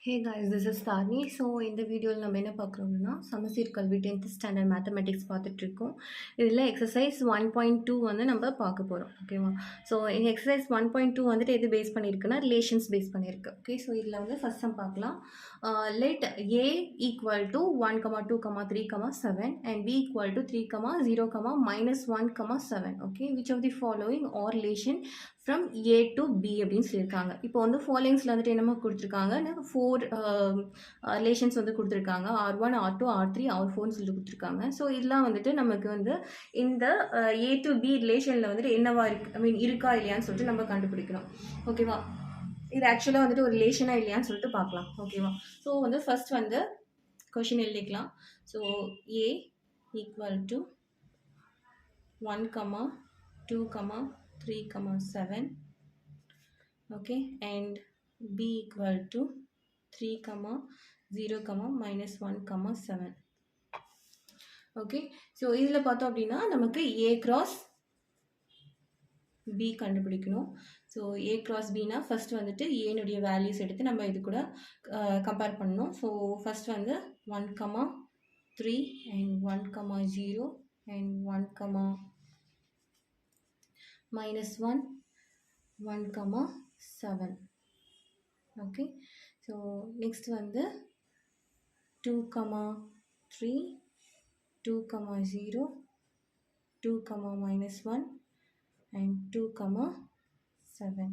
Hey guys, this is Tarni. So இந்த வீடியோவில் நம்ம என்ன பார்க்குறோம்னா சமச்சீர் கல்வி 10th ஸ்டாண்டர்ட் மேத்தமெட்டிக்ஸ் பார்த்துட்ருக்கோம். இதில் எக்ஸசைஸ் 1.2 வந்து நம்ம பார்க்க போகிறோம். ஓகேவா? ஸோ இந்த எக்ஸசைஸ் 1.2 வந்துட்டு எது பேஸ் பண்ணியிருக்குன்னா ரிலேஷன்ஸ் பேஸ் பண்ணியிருக்கு. ஓகே, ஸோ இதில் வந்து ஃபஸ்ட் சம் பார்க்கலாம். Let A equal to 1,2,3,7 and B equal to 3,0,-1,7. Okay, which of the following are relation from A to B அப்படின்னு சொல்லியிருக்காங்க. இப்போ வந்து ஃபாலோயிங்ஸில் வந்துட்டு என்னமா கொடுத்துருக்காங்க, 4 ரிலேஷன்ஸ் வந்து கொடுத்துருக்காங்க. R1, R2, R3, R4ன்னு சொல்லிட்டு கொடுத்துருக்காங்க. ஸோ இதெல்லாம் வந்துட்டு நமக்கு வந்து இந்த ஏ டு பி ரிலேஷனில் வந்துட்டு என்னவா இருக்கு, இருக்கா இல்லையான்னு சொல்லிட்டு நம்ம கண்டுபிடிக்கணும். ஓகேவா? இது ஆக்சுவலாக வந்துட்டு ஒரு ரிலேஷனாக இல்லையான்னு சொல்லிட்டு பார்க்கலாம். ஓகேவா? ஸோ வந்து ஃபர்ஸ்ட் வந்து கொஷின் எழுதிக்கலாம். So A equal to 1,2,3,7, okay, and b equal to 3,0,-1,7. Okay, so இதில் பார்த்தோம் அப்படின்னா நமக்கு ஏ கிராஸ் பி கண்டுபிடிக்கணும். So A cross Bina first வந்துட்டு ஏனுடைய வேல்யூஸ் எடுத்து நம்ம இது கூட கம்பேர் பண்ணணும். ஸோ ஃபர்ஸ்ட் வந்து 1,3 and 1,0 and 1,-1, 1,7. Okay, so next வந்து 2,3, 2,0, 2,-1 and 2,7.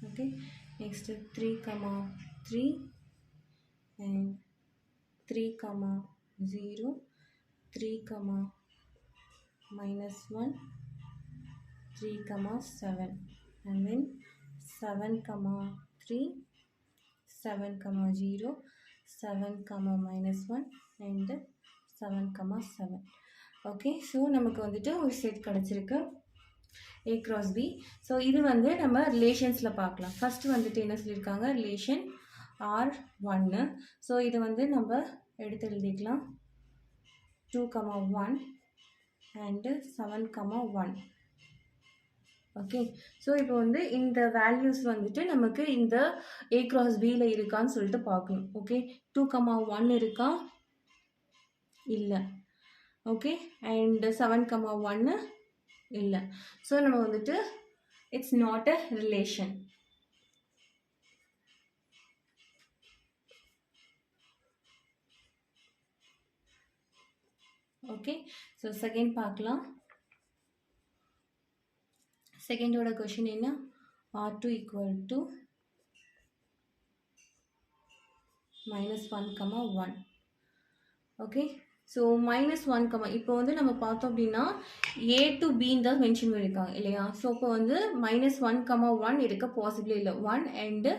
okay, next 3,3 and 3,0, 3,-1, 3,7, and then 7,3, 7,0, 7,-1 and 7,7. Okay, so நமக்கு வந்துட்டு ஒரு செட் கிடச்சிருக்கு ஏ கிராஸ் பி. ஸோ இது வந்து நம்ம ரிலேஷன்ஸில் பார்க்கலாம். ஃபஸ்ட்டு வந்துட்டு என்ன சொல்லியிருக்காங்க, ரிலேஷன் R1. ஸோ இது வந்து நம்ம எடுத்து எழுதிக்கலாம். 2,1 and 7,1. ஓகே, ஸோ இப்போ வந்து இந்த வேல்யூஸ் வந்துட்டு நமக்கு இந்த ஏ கிராஸ் பியில் இருக்கான்னு சொல்லிட்டு பார்க்கணும். ஓகே, 2,1 இருக்கா, இல்லை. ஓகே, அண்ட் 7,1 இல்லை. ஸோ நம்ம வந்துட்டு it's not a relation. Okay, so second பார்க்கலாம். செகண்டோட கொஷின் என்ன, R2 equal to -1,1. Okay, so -1, இப்போ வந்து நம்ம பார்த்தோம் அப்படின்னா ஏ டு பின்னு தான் மென்ஷன் பண்ணியிருக்காங்க இல்லையா? ஸோ இப்போ வந்து -1,1 இருக்க பாசிபிளே இல்லை. 1 அண்டு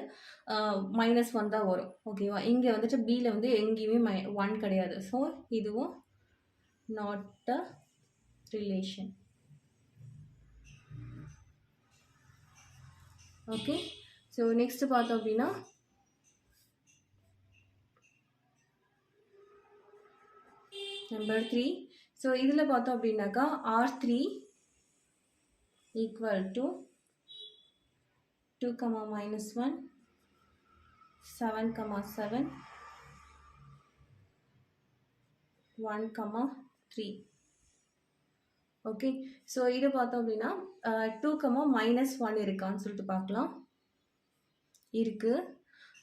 -1 தான் வரும். ஓகேவா? இங்கே வந்துட்டு பியில் வந்து எங்கேயுமே 1 கிடையாது. ஸோ இதுவும் not a relation. Okay, so next பார்த்தோம் அப்படின்னா நம்பர் 3. ஸோ இதில் பார்த்தோம் அப்படின்னாக்கா R3 equal to 2,-1, 7,7, 1,3. Okay, so இது பார்த்தோம் அப்படின்னா 2,-1 இருக்கான்னு சொல்லிட்டு பார்க்கலாம். இருக்கு.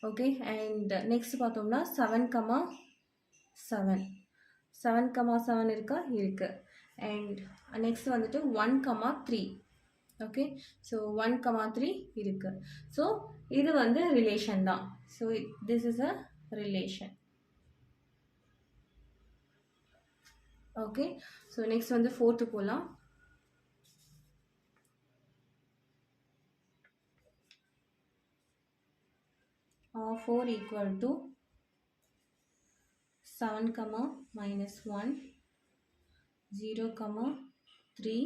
ஓகே, அண்ட் நெக்ஸ்ட் பார்த்தோம்னா 7,7, 7,7 இருக்கா, இருக்கு. அண்ட் நெக்ஸ்ட் வந்துட்டு 1,3. ஓகே, ஸோ 1,3 இருக்கு. ஸோ இது வந்து ரிலேஷன் தான். So this is a relation. Okay, so next வந்து 4th போகலாம். R4 equal to 7,-1, 0,3,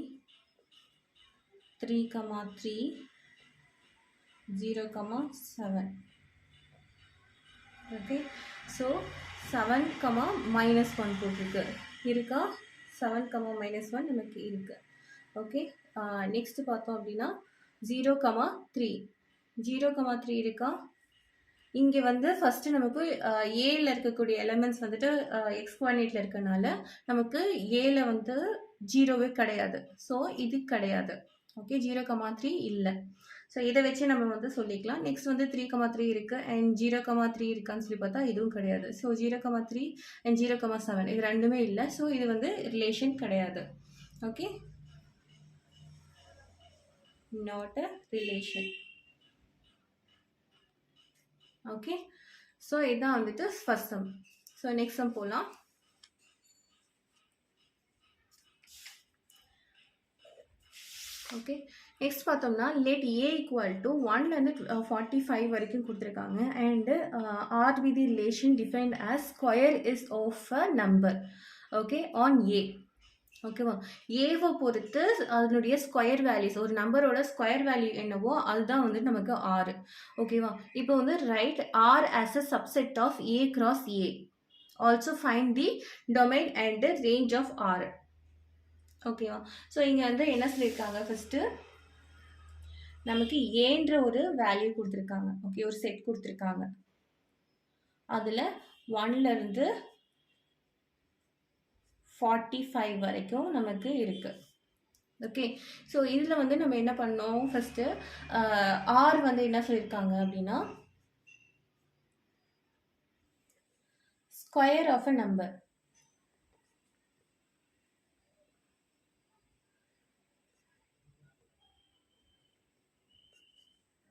3,3, 0,7. Okay, so 7,-1 போட்டிருக்கு. இருக்கா? 7,-1 நமக்கு இருக்குது. ஓகே, நெக்ஸ்ட் பார்த்தோம் அப்படின்னா 0,3. 0,3 இருக்கா? இங்கே வந்து ஃபஸ்ட்டு நமக்கு ஏல இருக்கக்கூடிய எலமெண்ட்ஸ் வந்துட்டு எக்ஸ் கோஆர்டினேட்டில் இருக்கனால நமக்கு ஏல வந்து ஜீரோவே கிடையாது. ஸோ இது கிடையாது. ஓகே, 0,3 இல்லை. ஸோ இதை வச்சு நம்ம வந்து சொல்லிக்கலாம். நெக்ஸ்ட் வந்து 3,3 இருக்குது அண்ட் 0,3 இருக்கான்னு சொல்லி பார்த்தா இதுவும் கிடையாது. ஸோ 0,3 அண்ட் 0,7 இது ரெண்டுமே இல்லை. ஸோ இது வந்து ரிலேஷன் கிடையாது. Okay, not a relation. Okay, so இதுதான் வந்துட்டு first sum. So next sum போகலாம். ஓகே, நெக்ஸ்ட் பார்த்தோம்னா லெட் ஏ ஈக்குவல் டு 1லேருந்து 45 வரைக்கும் கொடுத்துருக்காங்க and R be the relation defined as square is of a number. Okay, on A. ஓகேவா, ஏவை பொறுத்து அதனுடைய ஸ்கொயர் வேல்யூஸ், ஒரு நம்பரோட ஸ்கொயர் வேல்யூ என்னவோ அதுதான் வந்து நமக்கு ஆறு. ஓகேவா, இப்போ வந்து write R as a subset of A cross A. Also find the domain and range of R. ஓகேவா, ஸோ இங்கே வந்து என்ன சொல்லியிருக்காங்க, ஃபஸ்ட்டு நமக்கு ஏன்ற ஒரு வேல்யூ கொடுத்துருக்காங்க. ஓகே, ஒரு செட் கொடுத்துருக்காங்க. அதில் 1லேருந்து 45 வரைக்கும் நமக்கு இருக்கு. ஓகே, ஸோ இதில் வந்து நம்ம என்ன பண்ணோம், ஃபஸ்ட்டு ஆர் வந்து என்ன சொல்லியிருக்காங்க அப்படின்னா square of a number.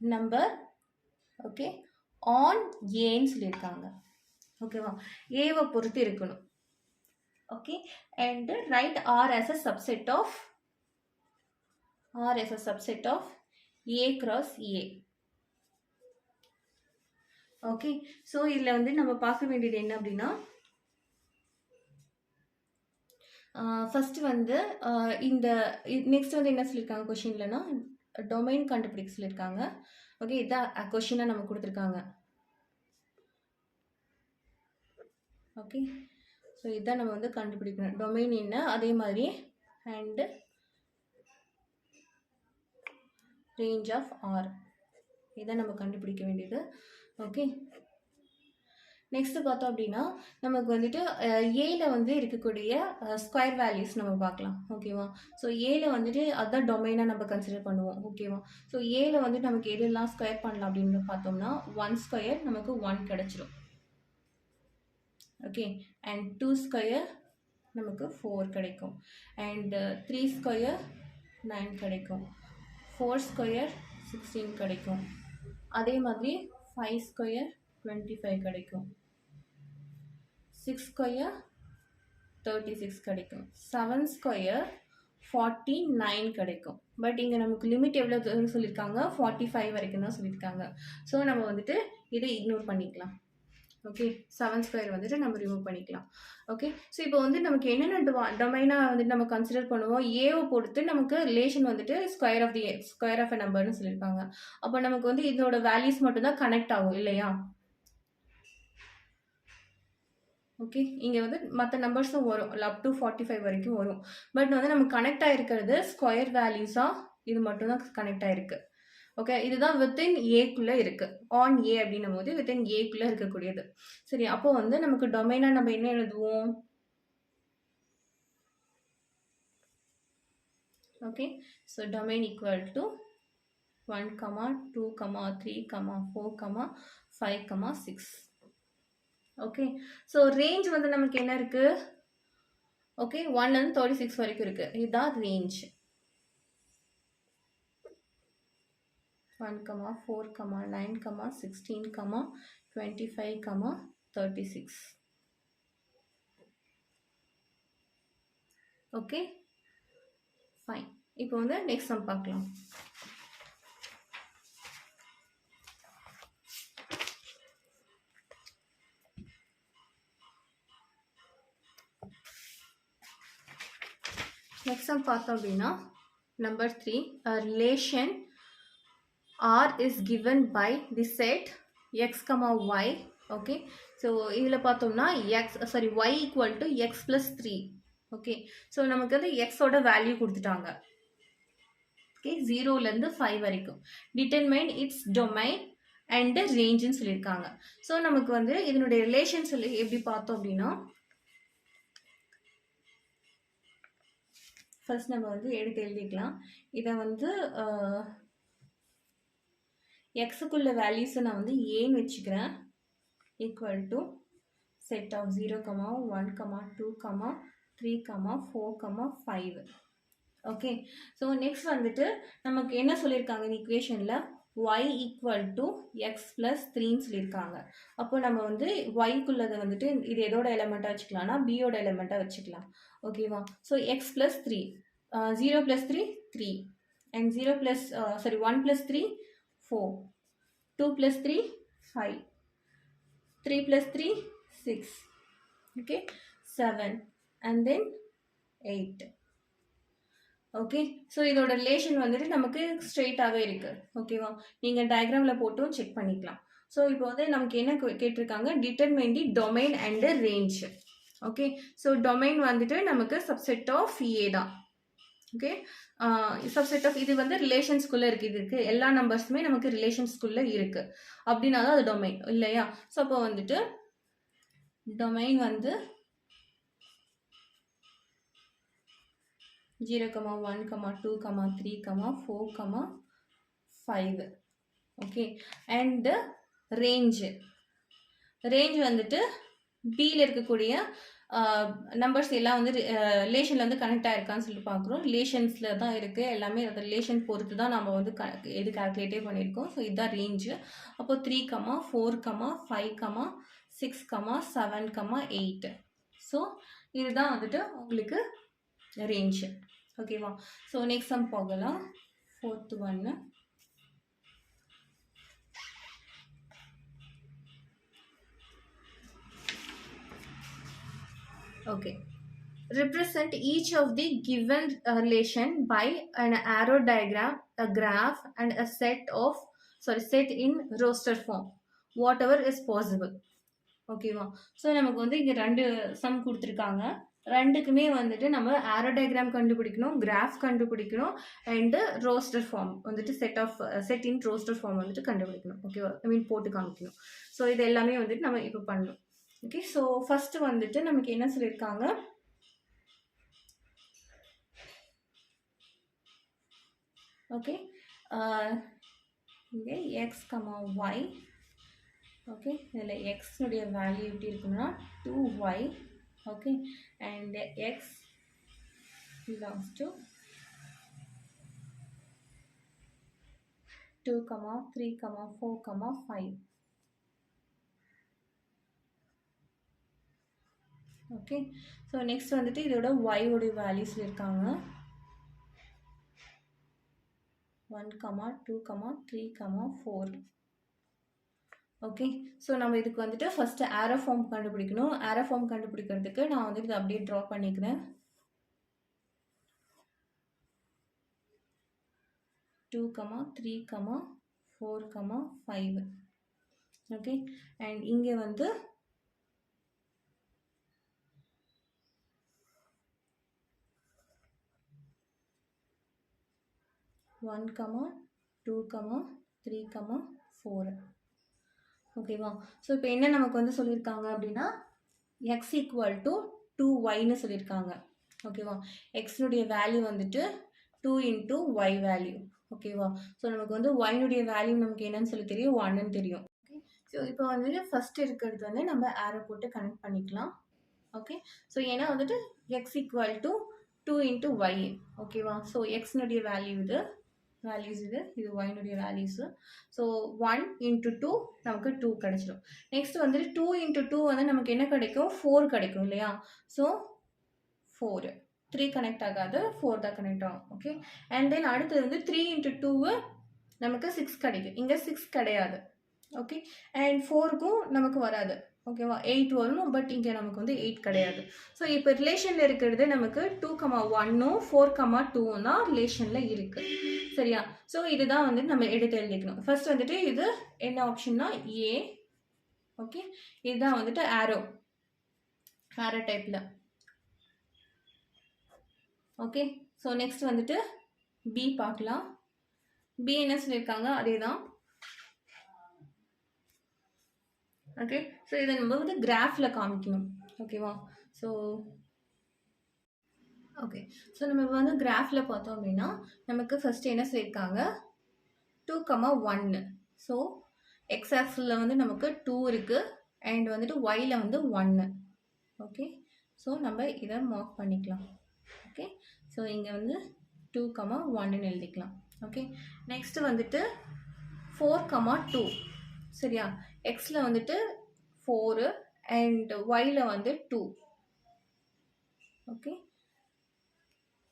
Number okay on ஏன்னு சொல்லியிருக்காங்க. ஓகேவா, ஏவை பொறுத்து இருக்கணும். Okay, and write R as a subset of A cross A. Okay, so இதில் வந்து நம்ம பார்க்க வேண்டியது என்ன அப்படின்னா ஃபஸ்ட்டு வந்து இந்த நெக்ஸ்ட் வந்து என்ன சொல்லியிருக்காங்க கொஷின்லனா டொமைன் கண்டுபிடிக்க சொல்லியிருக்காங்க. ஓகே, இதான் கொஷினாக நம்ம கொடுத்துருக்காங்க. ஓகே, ஸோ இதான் நம்ம வந்து கண்டுபிடிக்கணும், டொமைன் என்ன, அதே மாதிரி அண்டு ரேஞ்ச் ஆஃப் ஆர், இதான் நம்ம கண்டுபிடிக்க வேண்டியது. ஓகே, நெக்ஸ்ட்டு பார்த்தோம் அப்படின்னா நமக்கு வந்துட்டு ஏல வந்து இருக்கக்கூடிய ஸ்கொயர் வேல்யூஸ் நம்ம பார்க்கலாம். ஓகேவா, ஸோ ஏல வந்துட்டு அதான் டொமைனாக நம்ம கன்சிடர் பண்ணுவோம். ஓகேவா, ஸோ ஏல வந்துட்டு நமக்கு எதெல்லாம் ஸ்கொயர் பண்ணலாம் அப்படின்னு பார்த்தோம்னா 1 ஸ்கொயர் நமக்கு 1 கிடச்சிரும். ஓகே, அண்ட் 2 ஸ்கொயர் நமக்கு 4 கிடைக்கும், அண்ட் 3 ஸ்கொயர் 9 கிடைக்கும், 4 ஸ்கொயர் 16 கிடைக்கும், அதே மாதிரி 5 ஸ்கொயர் 25 கிடைக்கும், 6 ஸ்கொயர் 36 கிடைக்கும், 7 ஸ்கொயர் 49 கிடைக்கும். பட் இங்கே நமக்கு லிமிட் எவ்வளோ சொல்லியிருக்காங்க, 45 வரைக்கும் தான் சொல்லியிருக்காங்க. ஸோ நம்ம வந்துட்டு இதை இக்னோர் பண்ணிக்கலாம். ஓகே, 7 ஸ்கொயர் வந்துட்டு நம்ம ரிமூவ் பண்ணிக்கலாம். ஓகே, ஸோ இப்போ வந்து நமக்கு என்னென்ன டொமைனாக வந்துட்டு நம்ம கன்சிடர் பண்ணுவோம், ஏவை பொறுத்து நமக்கு ரிலேஷன் வந்துட்டு ஸ்கொயர் ஆஃப் அ நம்பர்னு சொல்லியிருக்காங்க. அப்போ நமக்கு வந்து இதோட வேல்யூஸ் மட்டும்தான் கனெக்ட் ஆகும் இல்லையா. ஓகே, இங்கே வந்து மற்ற நம்பர்ஸும் வரும், அப் டு 45 வரைக்கும் வரும். பட் வந்து நம்ம கனெக்ட் ஆகிருக்கிறது ஸ்கொயர் வேல்யூஸாக இது மட்டும்தான் கனெக்ட் ஆகிருக்கு. ஓகே, இதுதான் வித்தின் ஏக்குள்ளே இருக்குது. ஆன் ஏ அப்படின்னும் போது வித்தின் ஏக்குள்ளே இருக்கக்கூடியது. சரி, அப்போ வந்து நமக்கு டொமைனாக நம்ம என்ன எழுதுவோம், okay, so domain equal to 1, 2, 3, 4, 5, 6. Okay, so range வந்து நமக்கு என்ன இருக்குது, ஓகே 1லேருந்து 36 வரைக்கும் இருக்குது. இதுதான் ரேஞ்ச். 1, 4, 9, 16, 25, 36. Okay, fine. இப்போ வந்து நெக்ஸ்ட் சம் பார்க்கலாம். நெக்ஸ்ட் சம் பார்த்தோம் அப்படின்னா number 3, a relation R is given by the set x, y. Okay, so இதில் பார்த்தோம்னா y equal to x plus 3. Okay, so நமக்கு வந்து எக்ஸோட வேல்யூ கொடுத்துட்டாங்க. ஓகே 0லேருந்து 5 வரைக்கும். டிட்டர்மைன் இட்ஸ் டொமைன் அண்ட் ரேஞ்சுன்னு சொல்லியிருக்காங்க. ஸோ நமக்கு வந்து இதனுடைய ரிலேஷன் சொல்லி எப்படி பார்த்தோம் அப்படின்னா, ஃபர்ஸ்ட் நம்ம வந்து எடுத்து எழுதிக்கலாம். இதை வந்து எக்ஸுக்குள்ள வேல்யூஸை நான் வந்து ஏன்னு வச்சுக்கிறேன். Equal to set of 0, 1, 2, 3, 4, 5. Okay. So next வந்துட்டு நமக்கு என்ன சொல்லியிருக்காங்க இந்த ஈக்குவேஷனில், y equal to x plus 3ன்னு சொல்லியிருக்காங்க. அப்போ நம்ம வந்து yக்குள்ளதை வந்துட்டு இது எதோட எலமெண்ட்டாக வச்சுக்கலாம்னா பியோட எலமெண்ட்டாக வச்சுக்கலாம். ஓகேவா. So X plus 3, 0 + 3 3 and 1 + 3 4, 2 + 3 5, 3 + 3 6, okay, 7 and then 8. Okay. So இதோட ரிலேஷன் வந்துட்டு நமக்கு ஸ்ட்ரெயிட்டாகவே இருக்கு. ஓகேவா. நீங்கள் டயக்ராமில் போட்டும் செக் பண்ணிக்கலாம். ஸோ இப்போ வந்து நமக்கு என்ன கேட்டிருக்காங்க, determine the domain and range. Okay. So domain வந்துட்டு நமக்கு சப்செட் ஆஃப் ஏ தான். ஓகே. சப்செட் ஆஃப் இது வந்து ரிலேஷன்ஸ்குள்ளே இருக்குது. இது இருக்குது எல்லா நம்பர்ஸுமே நமக்கு ரிலேஷன்ஸ்குள்ளே இருக்குது அப்படின்னா தான் அது டொமைன் இல்லையா. ஸோ அப்போ வந்துட்டு டொமைன் வந்து 0, 1, 2, 3, 4, 5. ஓகே. அண்ட் ரேஞ்ச் வந்துட்டு பியில் இருக்கக்கூடிய நம்பர்ஸ் எல்லாம் வந்து ரிலேஷனில் வந்து கனெக்ட் ஆகிருக்கான்னு சொல்லிட்டு பார்க்குறோம். ரிலேஷன்ஸில் தான் இருக்குது எல்லாமே. அந்த ரிலேஷன் பொறுத்து தான் நம்ம வந்து எது கால்குலேட்டே பண்ணியிருக்கோம். ஸோ இதுதான் ரேஞ்சு. அப்போது 3, 4, 5, 6, 7, 8. ஸோ இதுதான் வந்துட்டு உங்களுக்கு ரேஞ்சு. ஓகேவா. ஸோ நெக்ஸ்ட் சம் போகலாம். 4th one. Okay. Represent each of the given relation by an arrow diagram, a graph and a set in roster form, whatever is possible. ஓகேவா. So நமக்கு வந்து இங்கே 2 சம் கொடுத்துருக்காங்க. ரெண்டுக்குமே வந்துட்டு நம்ம ஆரோ டயக்ராம் கண்டுபிடிக்கணும், கிராஃப் கண்டுபிடிக்கணும் அண்டு ரோஸ்டர் ஃபார்ம் வந்துட்டு செட் இன் ரோஸ்டர் ஃபார்ம் வந்துட்டு கண்டுபிடிக்கணும். ஓகேவா. போட்டு காமிக்கணும். ஸோ இது எல்லாமே வந்துட்டு நம்ம இப்போ பண்ணணும். ஓகே. ஸோ ஃபஸ்ட்டு வந்துட்டு நமக்கு என்ன சொல்லியிருக்காங்க, ஓகே, இங்கே எக்ஸ், ஒய். ஓகே. இதில் எக்ஸுடைய வேல்யூ எப்படி இருக்குன்னா 2y. okay, and x belongs to 2, 3, 4, 5. okay. So next வந்துட்டு இதோட y உடைய வேல்யூஸ் இருக்காங்க 1, 2, 3, 4. ஓகே. ஸோ நம்ம இதுக்கு வந்துட்டு ஃபஸ்ட்டு ஆரோ ஃபார்ம் கண்டுபிடிக்கணும். ஆரோ ஃபார்ம் கண்டுபிடிக்கிறதுக்கு நான் வந்துட்டு இதை அப்படியே ட்ரா பண்ணிக்கிறேன். 2, 3, 4, 5. ஓகே. அண்ட் இங்கே வந்து ஒன், 2, 3, 4. ஓகேவா. ஸோ இப்போ என்ன நமக்கு வந்து சொல்லியிருக்காங்க அப்படின்னா எக்ஸ் ஈக்குவல் டு 2yன்னு சொல்லியிருக்காங்க. ஓகேவா. எக்ஸினுடைய வேல்யூ வந்துட்டு 2 × y வேல்யூ. ஓகேவா. ஸோ நமக்கு வந்து ஒய்னுடைய வேல்யூ நமக்கு என்னன்னு சொல்லி தெரியும், 1ன்னு தெரியும். ஓகே. ஸோ இப்போ வந்துட்டு ஃபஸ்ட் இருக்கிறது வந்து நம்ம ஆரோ போட்டு கனெக்ட் பண்ணிக்கலாம். ஓகே. ஸோ ஏன்னா வந்துட்டு எக்ஸ் ஈக்குவல் டு 2 × y. ஓகேவா. ஸோ எக்ஸினுடைய வேல்யூ இது இது ஒய்னுடைய வேல்யூஸு. ஸோ 1 × 2 நமக்கு 2 கிடைச்சிடும். நெக்ஸ்ட் வந்துட்டு 2 × 2 வந்து நமக்கு என்ன கிடைக்கும், 4 கிடைக்கும் இல்லையா. ஸோ 4, 3 கனெக்ட் ஆகாது, 4 தான் கனெக்ட் ஆகும். ஓகே. அண்ட் தென் அடுத்தது வந்து 3 × 2 நமக்கு 6 கிடைக்கும். இங்கே 6 கிடையாது. ஓகே. அண்ட் 4க்கும் நமக்கு வராது. ஓகேவா. 8 வரணும், பட் இங்கே நமக்கு வந்து 8 கிடையாது. ஸோ இப்போ ரிலேஷனில் இருக்கிறது நமக்கு 2, 1ம் 4, 2ம் தான் ரிலேஷனில் இருக்குது. சரியா. ஸோ இதுதான் வந்து நம்ம எடுத்து எழுதிக்கணும். ஃபர்ஸ்ட் வந்துட்டு இது என்ன ஆப்ஷன்னா ஏ. ஓகே. இதுதான் வந்துட்டு ஆரோ டைப்பில். ஓகே. ஸோ நெக்ஸ்ட் வந்துட்டு பி பார்க்கலாம். பி என்ன சொல்லியிருக்காங்க அதே தான். ஓகே, ஸோ இதை நம்ம வந்து கிராஃபில் காமிக்கணும். ஓகேவா? ஸோ ஓகே, ஸோ நம்ம இப்போ வந்து கிராஃபில் பார்த்தோம் அப்படின்னா நமக்கு ஃபஸ்ட்டு என்ன சொல்லியிருக்காங்க 2,1. ஸோ எக்ஸ் ஆக்சிஸில் வந்து நமக்கு 2 இருக்குது அண்ட் வந்துட்டு ஒயில் வந்து 1. ஓகே, ஸோ நம்ம இதை மார்க் பண்ணிக்கலாம். ஓகே, ஸோ இங்கே வந்து 2,1ன்னு எழுதிக்கலாம். ஓகே, நெக்ஸ்ட்டு வந்துட்டு 4,2. சரியா? எக்ஸில் வந்துட்டு 4 அண்ட் ஒயில் வந்து 2. ஓகே,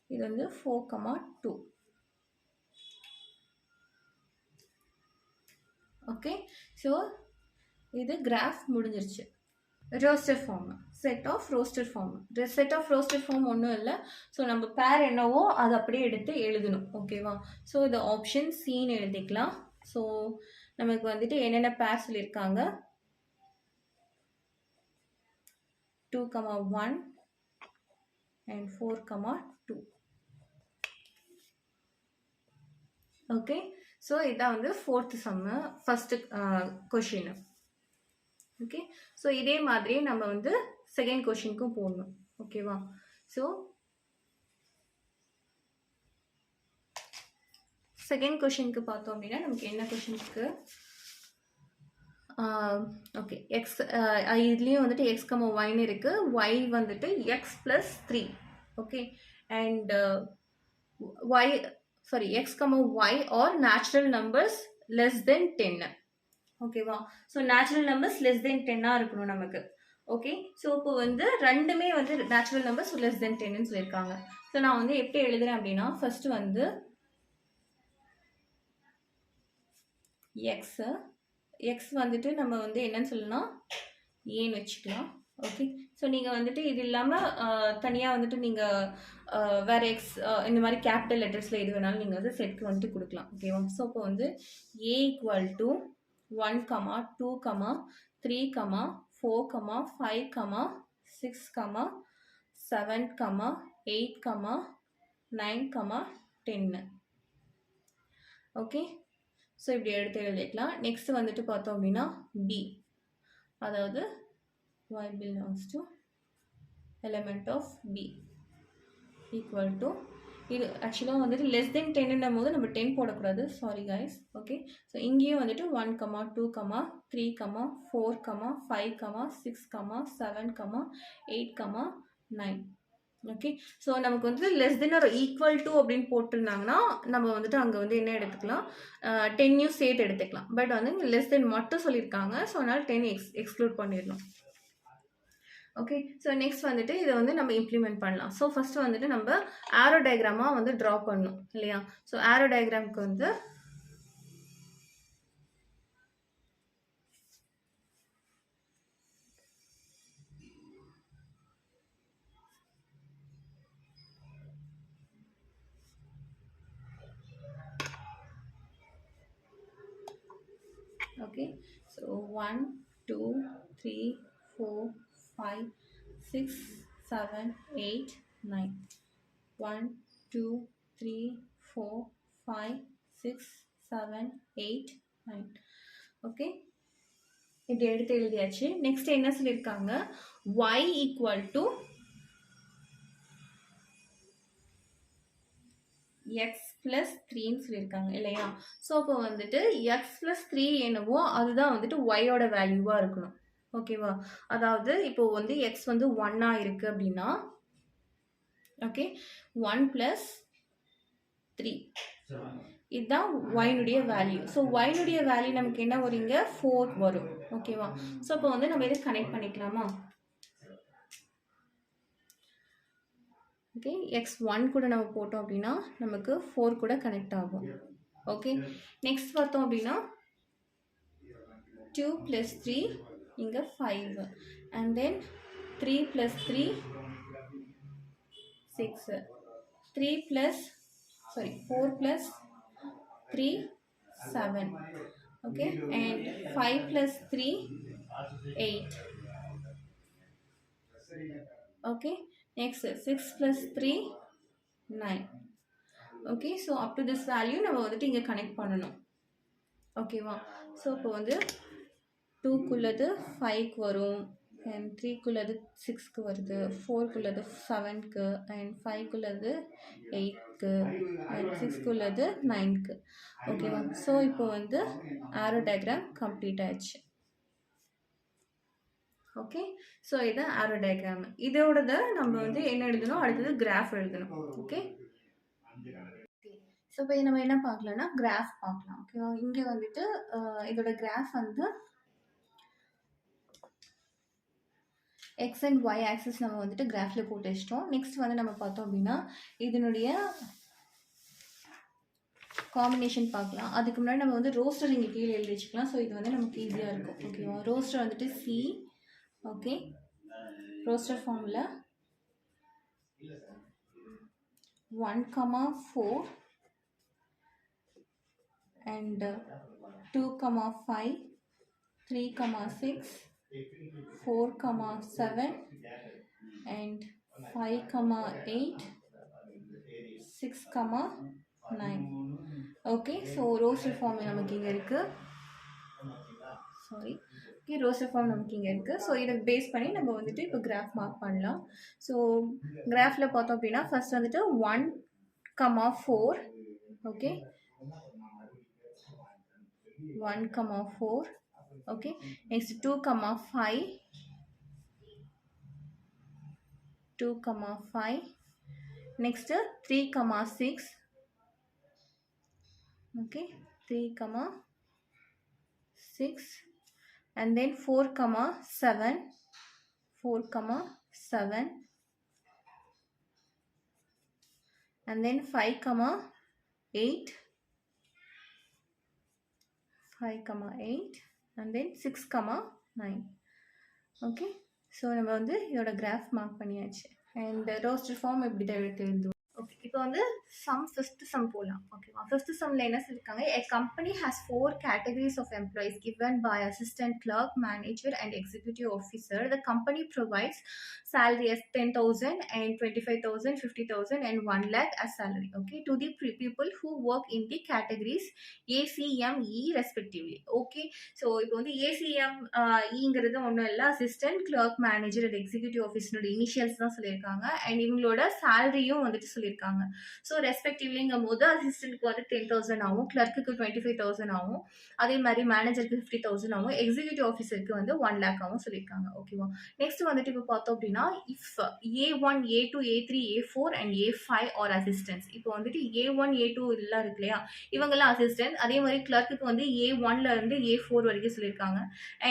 இது வந்து 4,2. ஓகே, ஸோ இது கிராஃப் முடிஞ்சிருச்சு. Roster form, set of roster form. Set of roster form ஒன்றும் இல்லை. ஸோ நம்ம பேர் என்னவோ அதை அப்படியே எடுத்து எழுதணும். ஓகேவா? ஸோ இது ஆப்ஷன் சின்னு எழுதிக்கலாம். ஸோ நமக்கு வந்துட்டு என்னென்ன பேர் சொல்லியிருக்காங்க 2,1 and 4,2. ஓகே, ஸோ இதான் வந்து ஃபோர்த்து சம்மு, ஃபஸ்ட்டு கொஷின். ஓகே, ஸோ இதே மாதிரியே நம்ம வந்து செகண்ட் கொஷினுக்கும் போடணும். ஓகேவா? ஸோ செகண்ட் கொஷினுக்கு பார்த்தோம் அப்படின்னா நமக்கு என்ன கொஷினுக்கு ஓகே எக்ஸ் இதுலேயும் வந்துட்டு எக்ஸ் கமா ஒய்னு இருக்குது. ஒய் வந்துட்டு x plus 3. Okay, and y sorry x comma y are natural numbers less than 10. ஓகேவா? So natural numbers less than 10 இருக்கணும் நமக்கு. ஓகே, ஸோ இப்போ வந்து ரெண்டுமே வந்து நேச்சுரல் நம்பர்ஸ் லெஸ் தென் 10ன்னு சொல்லியிருக்காங்க. ஸோ நான் வந்து எப்படி எழுதுறேன் அப்படின்னா ஃபர்ஸ்ட் வந்து எக்ஸ் வந்துட்டு நம்ம வந்து என்னன்னு சொல்லலாம் ஏன்னு வச்சுக்கலாம். ஓகே, ஸோ நீங்கள் வந்துட்டு இது இல்லாமல் தனியாக வந்துட்டு நீங்கள் வேறு எக்ஸ் இந்த மாதிரி கேபிட்டல் லெட்டர்ஸில் எது வேணாலும் நீங்கள் வந்து செட்க்கு வந்துட்டு கொடுக்கலாம். ஓகேவா? ஸோ இப்போ வந்து ஏ ஈக்குவல் டு 1, 2, 3, 4, 5, 6, 7, 8, 9, 10. ஓகே, ஸோ இப்படி எடுத்து எழுதிக்கலாம். நெக்ஸ்ட் வந்துட்டு பார்த்தோம் அப்படின்னா பி, அதாவது y belongs to element of b equal to இது ஆக்சுவலாக வந்துட்டு லெஸ் தென் 10ன்னும் போது நம்ம 10 போடக்கூடாது. Sorry guys. ஓகே, ஸோ இங்கேயும் வந்துட்டு 1, 2, 3, 4, 5, 6, 7, 8, 9. ஓகே, ஸோ நமக்கு வந்து லெஸ் தென் ஒரு ஈக்குவல் டு அப்படின்னு போட்டிருந்தாங்கன்னா நம்ம வந்துட்டு அங்கே வந்து என்ன எடுத்துக்கலாம் 10 சேர்த்து எடுத்துக்கலாம். பட் வந்து லெஸ் தென் மட்டும் சொல்லியிருக்காங்க. ஸோ அதனால் 10 எக்ஸ்க்ளூட் பண்ணிடணும். ஓகே, ஸோ நெக்ஸ்ட் வந்துட்டு இதை வந்து நம்ம இம்ப்ளிமெண்ட் பண்ணலாம். ஸோ ஃபஸ்ட்டு வந்துட்டு நம்ம ஆரோ டயக்ராமாக வந்து ட்ரா பண்ணணும் இல்லையா? ஸோ ஆரோ டயக்ராமுக்கு வந்து ஓகே, ஸோ 1, 2, 3, 4, 5, 6, 7, 8, 9. 1, 2, 3, 4, 5, 6, 7, 8, 9. ஓகே, இப்படி எடுத்து எழுதியாச்சு. நெக்ஸ்ட் என்ன சொல்லியிருக்காங்க y equal to x plus 3ன்னு சொல்லியிருக்காங்க இல்லையா? ஸோ அப்போ வந்துட்டு எக்ஸ் ப்ளஸ் 3 என்னவோ அதுதான் வந்துட்டு ஒய்யோட வேல்யூவாக இருக்கணும். ஓகேவா? அதாவது இப்போ வந்து எக்ஸ் வந்து 1 இருக்குது அப்படின்னா ஓகே 1 ப்ளஸ் 3 இதுதான் ஒய்னுடைய வேல்யூ. ஸோ ஒய்னுடைய வேல்யூ நமக்கு என்ன வரும் இங்கே 4 வரும். ஓகேவா? ஸோ இப்போ வந்து நம்ம இதை கனெக்ட் பண்ணிக்கலாமா? ஓகே, x1 கூட நம்ம போட்டோம் அப்படின்னா நமக்கு 4 கூட கனெக்ட் ஆகும். ஓகே, நெக்ஸ்ட் பார்த்தோம் அப்படின்னா 2 + 3 இங்கே 5 and then 3 + 3 6 3 + 4 + 3 7. Okay, and 5 + 3 8. Okay, next 6 + 3 9. Okay. So up to this value நம்ம வந்துட்டு இங்கே கனெக்ட் பண்ணணும். ஓகேவா? ஸோ இப்போ வந்து 2க்குள்ளது 5க்கு வரும், அண்ட் 3க்குள்ளது 6க்கு வருது, 4க்குள்ளது 7க்கு, அண்ட் 5க்குள்ளது 8க்கு, அண்ட் 6க்குள்ளது 9க்கு. ஓகேவா? ஸோ இப்போ வந்து ஆரோ டயக்ராம் கம்ப்ளீட் ஆயிடுச்சு. ஓகே. ஸோ இது ஆரோ டயக்ராம். இதோடத நம்ம வந்து என்ன எழுதணும், அடுத்தது கிராஃப் எழுதணும். ஓகே. ஸோ இப்போ நம்ம என்ன பார்க்கலாம்னா கிராஃப் பார்க்கலாம். ஓகேவா? இங்கே வந்துட்டு இதோட கிராஃப் வந்து எக்ஸ் அண்ட் ஒய் ஆக்சிஸ் நம்ம வந்துட்டு கிராஃபில் போட்டு வச்சிட்டோம். நெக்ஸ்ட் வந்து நம்ம பார்த்தோம் அப்படின்னா இதனுடைய காம்பினேஷன் பார்க்கலாம். அதுக்கு முன்னாடி நம்ம வந்து ரோஸ்டர் இங்கே கீழே எழுதி வச்சுக்கலாம். ஸோ இது வந்து நமக்கு ஈஸியாக இருக்கும். ஓகேவா? ரோஸ்டர் வந்துட்டு சி. ஓகே. ரோஸ்டர் ஃபார்மில் 1,4 and 2,5, 3,6, 4,7 and 5,8, 6,9. Okay. So roster form நமக்கு இங்கே இருக்குது. சாரி. ஓகே. ரோஸ்டர் ஃபார்ம் நமக்கு இங்கே இருக்குது. ஸோ இதை பேஸ் பண்ணி நம்ம வந்துட்டு இப்போ கிராஃப் மார்க் பண்ணலாம். ஸோ கிராஃபில் பார்த்தோம் அப்படின்னா ஃபர்ஸ்ட் வந்துட்டு 1,4. Okay. 1,4. Okay. Next 2,5, 2,5. Next 3,6. Okay. 3,6. and then 4,7, 4,7, and then 5,8, 5,8, and then 6,9. Okay. So நம்ம வந்து இதோட கிராஃப் மார்க் பண்ணியாச்சு. அண்ட் ரோஸ்டர் ஃபார்ம் எப்படி தான் எழுதுவோம். ஓகே. இப்போ வந்து ஃபிஃப்த் சம் போகலாம். ஓகேவா? ஃபிஃப்த் சம்மில் என்ன சொல்லியிருக்காங்க, a company has 4 categories of employees given by assistant clerk, manager and executive officer. The company provides salary as 10,000 and 25,000, 50,000 and 1 lakh as salary, okay, to the people who work in the categories A, C, M, E respectively. Okay. So இப்போ வந்து ACM ங்கிறது ஒன்றும் இல்லை, assistant clerk manager and executive ஆஃபீஸரோட initials தான் சொல்லியிருக்காங்க. And இவங்களோட சேலரியும் வந்துட்டு சொல்லியிருக்காங்க. ஸோ ரெஸ்பெக்டிவ்லிங்கும் போது அசிஸ்டன்ட்க்கு வந்து 10,000 ஆகும், கிளர்க்குக்கு 25,000 ஆகும், அதே மாதிரி மேனேஜருக்கு 50,000 ஆகும், எக்ஸிக்யூட்டிவ் ஆஃபீஸருக்கு வந்து 1 lakh ஆகும் சொல்லியிருக்காங்க. ஓகேவா? நெக்ஸ்ட் வந்துட்டு இப்போ பார்த்தோம் அப்படின்னா if A1, A2, A3, A4 and A5 R assistance. இப்போ வந்துட்டு A1, A2 எல்லாம் இருக்கு இல்லையா, இவங்கெல்லாம் அசிஸ்டன்ட். அதே மாதிரி கிளர்க்குக்கு வந்து A1ல இருந்து A4 வரைக்கும் சொல்லியிருக்காங்க.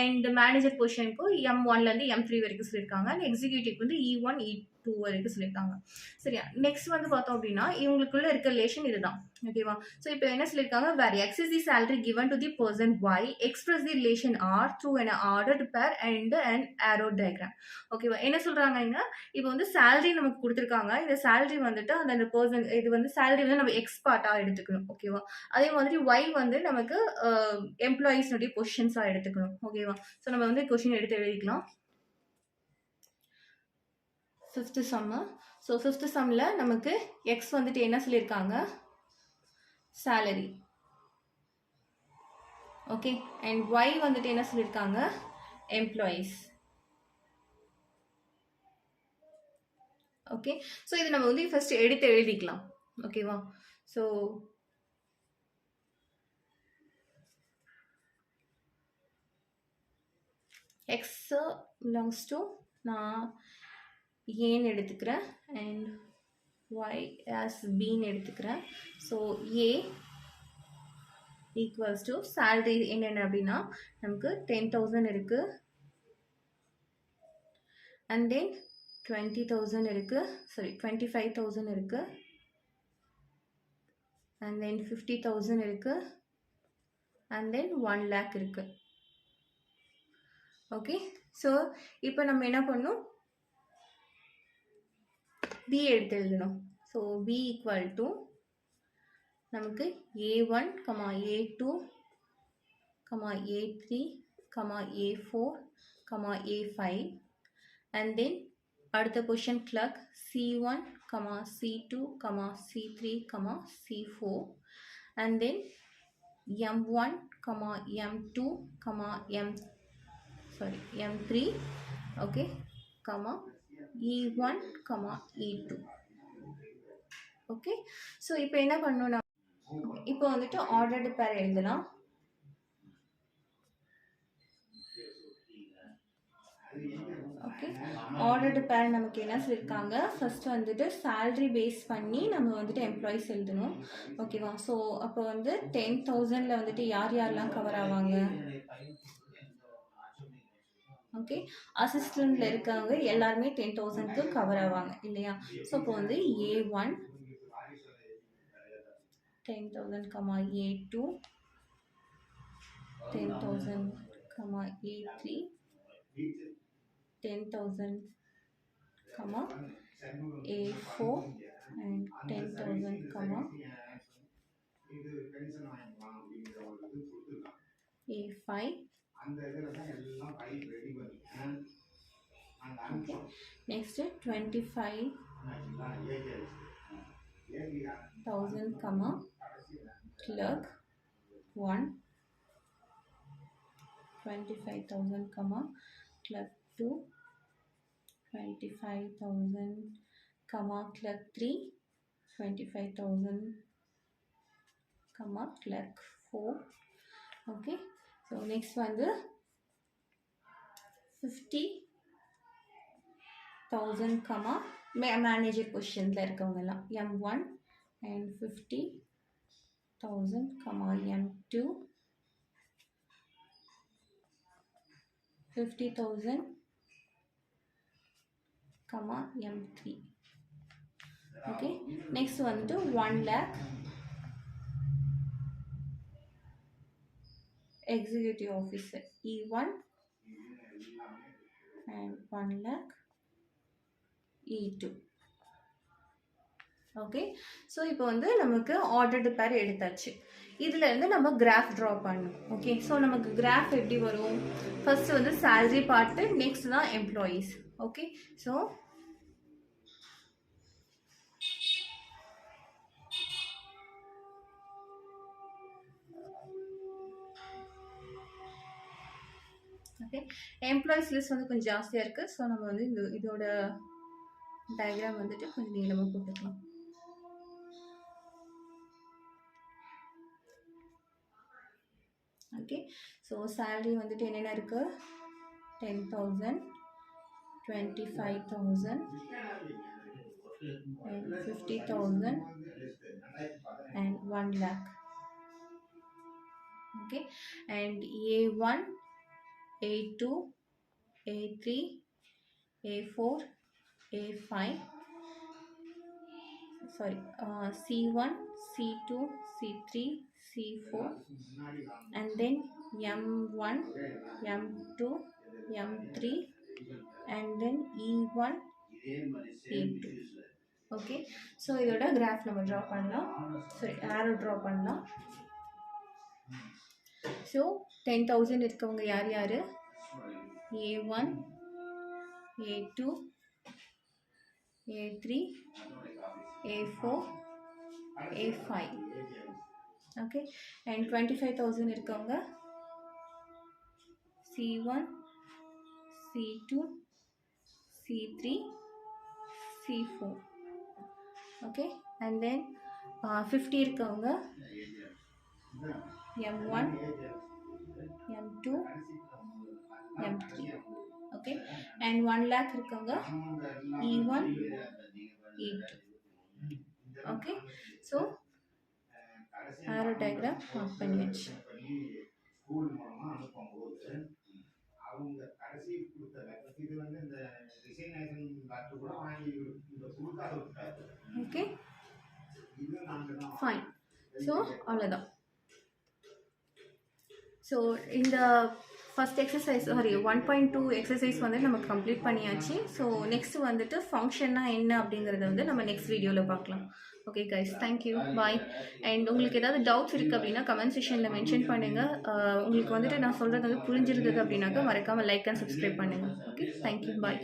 அண்ட் மேனேஜர் பொசிஷனுக்கு M1ல இருந்து M3 வரைக்கும் சொல்லியிருக்காங்க. அண்ட் எக்ஸிக்யூட்டிவ்க்கு வந்து E1, E2 வரைக்கும் சொல்லியிருக்காங்க. சரியா? நெக்ஸ்ட் வந்து பார்த்தோம் அப்படின்னா இவங்களுக்குள்ள இருக்க ரிலேஷன் இதுதான். ஓகேவா? ஸோ இப்போ என்ன சொல்லியிருக்காங்க, where x is the salary given to the person y, express the relation R through an ordered pair and an arrow diagram. ஓகேவா? என்ன சொல்றாங்க இங்க, இப்போ வந்து சேலரி நமக்கு கொடுத்துருக்காங்க. இந்த சேலரி வந்துட்டு அந்த பர்சன், இது வந்து சேலரி வந்து நம்ம எக்ஸ் பார்ட்டாக எடுத்துக்கணும். ஓகேவா? அதே மாதிரி ஒய் வந்து நமக்கு எம்ப்ளாயீஸ்னுடைய பொசிஷன்ஸாக எடுத்துக்கணும். ஓகேவா? ஸோ நம்ம வந்து கொஸ்டின் எடுத்து எழுதிக்கலாம். ஃபிஃப்த் சம்மு. ஸோ ஃபிஃப்த் சம்மில் நமக்கு எக்ஸ் வந்துட்டு என்ன சொல்லியிருக்காங்க, சேலரி. ஓகே. அண்ட் ஒய் வந்துட்டு என்ன சொல்லியிருக்காங்க, எம்ப்ளாயீஸ். ஓகே. ஸோ இது நம்ம வந்து ஃபர்ஸ்ட் எடுத்து எழுதிக்கலாம். ஓகேவா? ஸோ எக்ஸ் பிலாங்ஸ் டு நான் ஏன்னு எடுத்துக்கிறேன் அண்ட் ஒய் ஆஸ் பின்னு எடுத்துக்கிறேன். So A equals to salary என்னென்ன அப்படின்னா நமக்கு 10,000 இருக்குது, அண்ட் தென் 20,000 இருக்குது, சாரி 25,000 இருக்குது, அண்ட் தென் 50,000 இருக்குது, அண்ட் தென் 1 lakh இருக்குது. ஓகே. ஸோ இப்போ நம்ம என்ன பண்ணணும், பி எடுத்து எழுதணும். ஸோ பி ஈக்குவல் டு நமக்கு A1, A2, A3, A4, A5 and then அடுத்த position clerk C1, C2, C3, C4, and then M1, M2, M3, okay, E1, E2. Okay. So இப்போ என்ன பண்ணணும்னா, இப்போ வந்துட்டு ஆர்டர்டு பேர் எழுதலாம். ஓகே, ஆர்டர்டு பேர் நமக்கு என்ன சொல்லியிருக்காங்க, ஃபர்ஸ்ட் வந்துட்டு சேலரி பேஸ் பண்ணி நம்ம வந்துட்டு எம்ப்ளாயிஸ் எழுதணும். ஓகேவா? ஸோ அப்போ வந்து 10,000ல் வந்துட்டு யார் யாரெல்லாம் கவர் ஆவாங்க? ஓகே, அசிஸ்டண்ட்ல இருக்கவங்க எல்லாருமே 10,000க்கு கவர் ஆவாங்க இல்லையா? ஸோ அப்போ வந்து A1 10,000, A2 10,000, A3 10,000, A4 and 10,000, A5. Okay. Next 25,000, clerk 1, 25,000, clerk 2, 25,000, clerk 3, 25,000, clerk 4. Okay. So next one the 50,000, manager positionல இருக்கவங்க எல்லாம் M1 and 50,000, M2 50,000, M3. Okay. Next one to 1 lakh executive officer E1 and 1 lakh E2. Okay. So இப்போ வந்து நமக்கு ordered பேர் எடுத்தாச்சு. இதில் இருந்து நம்ம கிராஃப் ட்ரா பண்ணணும். ஓகே. ஸோ நமக்கு கிராஃப் எப்படி வரும், ஃபர்ஸ்ட் வந்து சேலரி பார்ட்டு, நெக்ஸ்ட் தான் employees. Okay. So okay, employees list வந்து கொஞ்சம் ஜாஸ்தியாக இருக்குது. ஸோ நம்ம வந்து இதோட டயக்ராம் வந்துட்டு கொஞ்சம் நீளமாக போட்டுக்கலாம். ஓகே. ஸோ சேலரி வந்துட்டு என்னென்ன இருக்குது, 10,000, 25,000 and 50,000 and 1 lakh. Okay, and A1, A2, A3, A4, A5, sorry, C1, C2, C3, C4, and then M1, M2, M3, and then E1, E2. Okay. So இதோட கிராஃப் நம்ம draw பண்ணலாம். சரி, ஆரோ draw பண்ணலாம். So 10,000 இருக்கவங்க யார் யார், A1, A2, A3, A4, A5. Okay. And 25,000 இருக்கவங்க C1, C2, C3, C4. Okay. And then 50 இருக்கவங்க M1, M2, M3. Okay. And 1 lakh இருக்கவங்க E1, E2. Okay. So arrow diagram mark பண்ணியாச்சு. Okay, fine. ஸோ அவ்வளோதான். So இந்த first exercise, sorry 1.2 exercise வந்து நம்ம complete பண்ணியாச்சு. So next வந்துட்டு ஃபங்க்ஷன்னா என்ன அப்படிங்கிறத வந்து நம்ம நெக்ஸ்ட் வீடியோவில் பார்க்கலாம். Okay guys, thank you, bye. And உங்களுக்கு ஏதாவது டவுட்ஸ் இருக்குது அப்படின்னா கமெண்ட் செக்ஷனில் மென்ஷன் பண்ணுங்கள். உங்களுக்கு வந்துட்டு நான் சொல்கிறது வந்து புரிஞ்சிருந்தது அப்படின்னாக்கா மறக்காமல் லைக் அண்ட் சப்ஸ்கிரைப் பண்ணுங்கள். ஓகே, தேங்க்யூ, பாய்.